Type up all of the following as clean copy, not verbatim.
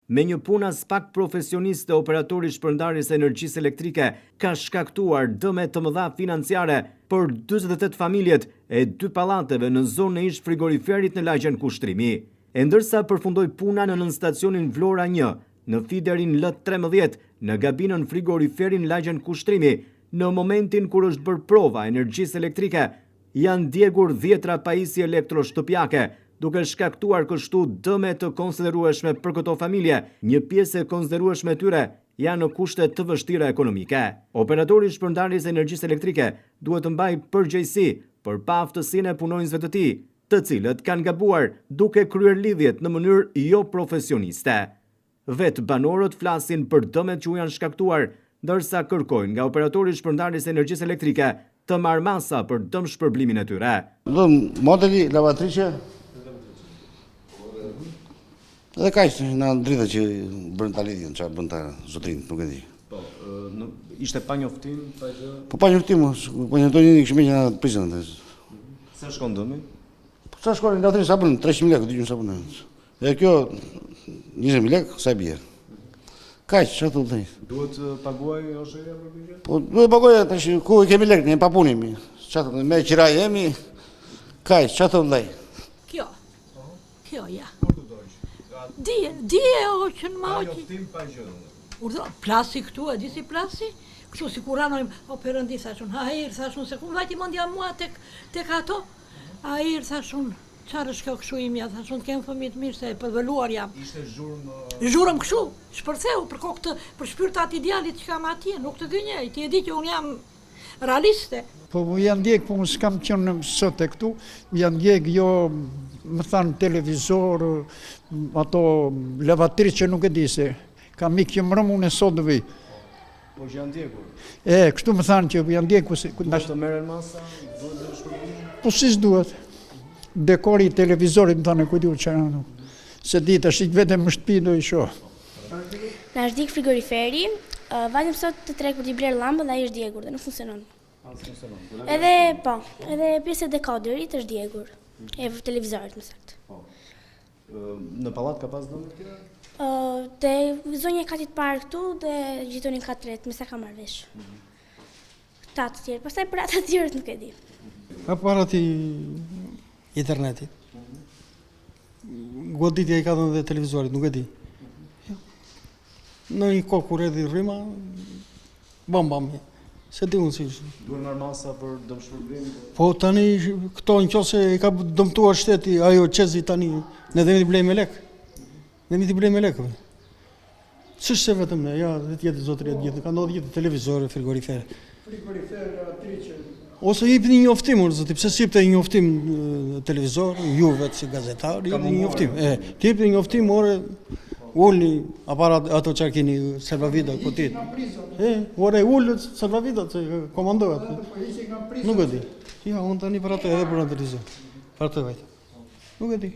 me një punë as pak profesioniste, operatori shpërndarjes së energjisë elektrike ka shkaktuar dëme të mëdha financiare për 48 familjet e 2 pallateve në zonën e ish frigoriferit në lagjen Kushtrimi. E ndërsa përfundoi puna në nën stacionin Vlora 1, në fiderin L13, në gabinën frigoriferin lagjen Kushtrimi, në momentin kur është bërë prova energjisë elektrike, janë djegur 10 pajisje elektroshtëpiake, duke shkaktuar kështu dëme të konsiderueshme për këto familje. Një pjesë e konsiderueshme tyre janë në kushte të vështira ekonomike. Operatori i shpërndarjes së energjisë elektrike duhet të mbajë përgjegjësi për paaftësinë e punonjësve të tij, të cilët kanë gabuar duke kryer lidhjet në mënyrë jo profesioniste. Vetë banorët flasin për dëmet që u janë shkaktuar, ndërsa kërkojnë nga operatori i shpërndarjes së energjisë elektrike të marrë masa për dëm shpërblimin e tyre. Modeli lavatrice edhe kaq në drita që bën ta lidhjen, çfarë bën ta zotrin, nuk e di. Po, ishte pa njoftim, pa gjë. Po pa njoftim, po njoftonin kishim që na prisën atë. Sa shkon dëmi? Po sa shkon lavatrice sa bën 300.000 lekë, diçka sa bën. E kjo 20.000 lekë sa bie. Kaq, çfarë do të thëj? Duhet paguaj OSHE-ja për këtë? Po duhet paguaj tash ku i kemi lekë, ne pa punimi. Çfarë me qiraj jemi? Kaq, çfarë do të thëj? Kjo ja. Dije o që në maqi. Njoftim pa gjë. Urdhë, plasi këtu, e di si plasi? Kështu si kur ranojmë, o përëndi, thashun, hajër, thashun, se ku vajti mendja mua tek ato, hajër, thashun, qarë është kjo këshu imja, thashun, kemë fëmijët mirë, se përvëluar jam. Ishte zhurmë... Zhurëm këshu, shpërtheu, për kokë për shpyrtat idealit që kam atje, nuk të gënjej, ti e di që unë jam realiste. Po janë ndjek, po unë s'kam qenë sot e këtu, janë ndjek jo, më thanë televizor, ato lavatrice që nuk e di se, kam ikë që mërëm unë e sot dhe vej. Po që janë ndjekur? Kështu më thanë që janë ndjekur. Duhet të merren masa, duhet të shpërblim? Po si s'duhet. Dekori i televizorit më thanë e kujtu që janë. Se ditë është ikë vetëm më shtëpi do i shohë. Na është dik frigoriferi, vajtëm sot të trek për t'i blerë lambë dhe ai është djegur dhe nuk funksionon. Edhe pjesë e dekoderit është djegur. E televizorit më saktë. Në pallat ka pas dëme të tjera? Te zonja e katit parë këtu dhe gjithonin kat tret, me sa ka marrë vesh. Këta të tjerë, pastaj për ata të tjerët nuk e di. Aparati internetit. Goditja i ka dhënë dhe televizorit, nuk e di. Në një kohë kur edhi rryma, bam, se di unë si ishë. Duhet marrë masa për dëm shpërblim? Po tani këto në qose i ka dëmtuar shteti, ajo qezi tani, ne dhe mi t'i blej me lekë. Ne mi t'i blej me lekëve. S'është se vetëm ne, ja, dhe tjetë zotëri e gjithë, ka ndodhë gjithë televizore, frigorifere. Ose jip një njoftim, zoti, pse s'jipte një njoftim televizor, ju vetë si gazetar, jip një njoftim. T'jip një njoftim, ore, ullni aparat ato që keni salvavida kutit. Ore ullët salvavida që komandohet. Nuk e di. Ja, unë tani për atë edhe për analizor. Për atë vajtë. Nuk e di.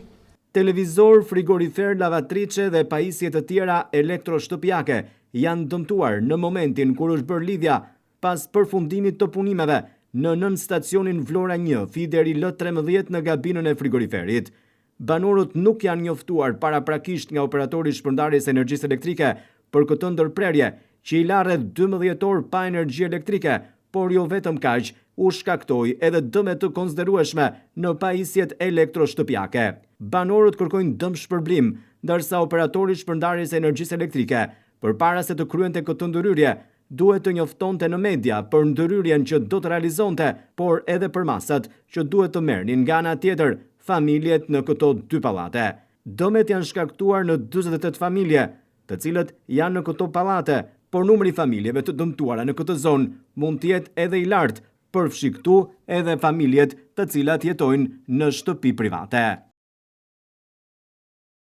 Televizor, frigorifer, lavatrice dhe pajisje të tjera elektroshtëpiake janë dëmtuar në momentin kur është bërë lidhja pas përfundimit të punimeve në nën stacionin Vlora 1, fideri L13 në gabinën e frigoriferit. Banorët nuk janë njoftuar paraprakisht nga operatori i shpërndarjes së energjisë elektrike për këtë ndërprerje që i la rreth 12 orë pa energji elektrike, por jo vetëm kaq, u shkaktoi edhe dëme të konsiderueshme në pajisjet elektroshtëpiake. Banorët kërkojnë dëm shpërblim, ndërsa operatori i shpërndarjes së energjisë elektrike, përpara se të kryente këtë ndërhyrje, duhet të njoftonte në media për ndërhyrjen që do të realizonte, por edhe për masat që duhet të merrnin nga ana tjetër familjet në këto 2 pallate. Dëmet janë shkaktuar në 48 familje, të cilët janë në këto pallate, por numri familjeve të dëmtuara në këtë zonë mund të jetë edhe i lartë, përfshi këtu edhe familjet të cilat jetojnë në shtëpi private.